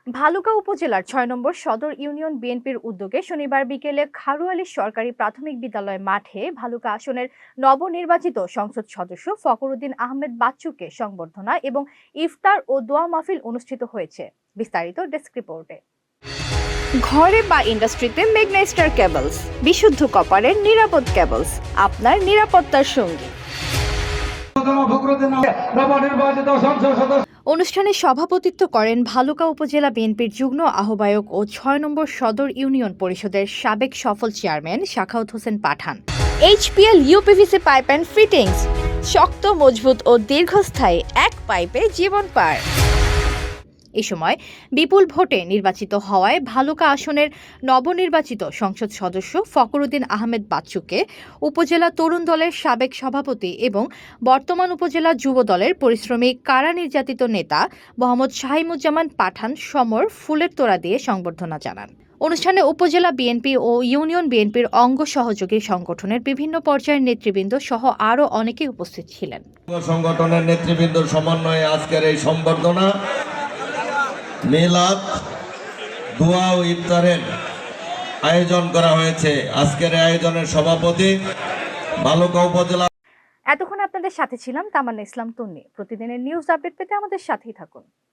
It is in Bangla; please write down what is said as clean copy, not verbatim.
ভালুকা উপজেলার ৬ নম্বর সদর ইউনিয়ন বিএনপির উদ্যোগে শনিবার বিকেলে খারুয়ালী সরকারি প্রাথমিক বিদ্যালয় মাঠে ভালুকা আসনের নবনির্বাচিত সংসদ সদস্য ফখরুদ্দিন আহমেদ বাচ্চুকে সংবর্ধনা এবং ইফতার ও দোয়া মাহফিল অনুষ্ঠিত হয়েছে। বিস্তারিত ডেস্ক রিপোর্টে। ঘরে বা ইন্ডাস্ট্রিতে মেঘনা স্টার কেবলস, বিশুদ্ধ কপারের নিরাপদ কেবলস, আপনার নিরাপত্তার সঙ্গী। অনুষ্ঠানে সভাপতিত্ব করেন ভালুকা উপজেলা বিএনপির যুগ্ম আহ্বায়ক ও ৬ নম্বর সদর ইউনিয়ন পরিষদের সাবেক সফল chairman Sakhawat Hossain Pathan. HPL UPVC pipe and fittings, শক্ত, মজবুত ও দীর্ঘস্থায়ী, এক পাইপে জীবন পার। এ সময় বিপুল ভোটে নির্বাচিত হওয়ায় ভালুকা আসনের নবনির্বাচিত সংসদ সদস্য ফখরুদ্দিন আহমেদ বাচ্চুকে উপজেলা তরুণ দলের সাবেক সভাপতি এবং বর্তমান উপজেলা যুব দলের পরিশ্রমী কারা নির্যাতিত নেতা মোহাম্মদ শাহিমুজ্জামান পাঠান সমর ফুলের তোড়া দিয়ে সংবর্ধনা জানান। অনুষ্ঠানে উপজেলা বিএনপি ও ইউনিয়ন বিএনপির অঙ্গ সহযোগী সংগঠনের বিভিন্ন পর্যায়ের নেতৃবৃন্দ সহ আরও অনেকে উপস্থিত ছিলেন। সংগঠনের নেতৃবৃন্দর সমন্বয়ে আজকের এই সংবর্ধনা, মিলাদ, দোয়া ও ইফতারের আয়োজন করা হয়েছে। আজকের আয়োজনের সভাপতি ভালুকা উপজেলা। এতক্ষণ আপনাদের সাথে ছিলাম তামান্না ইসলাম তন্নি। প্রতিদিনের নিউজ আপডেট পেতে আমাদের সাথেই থাকুন।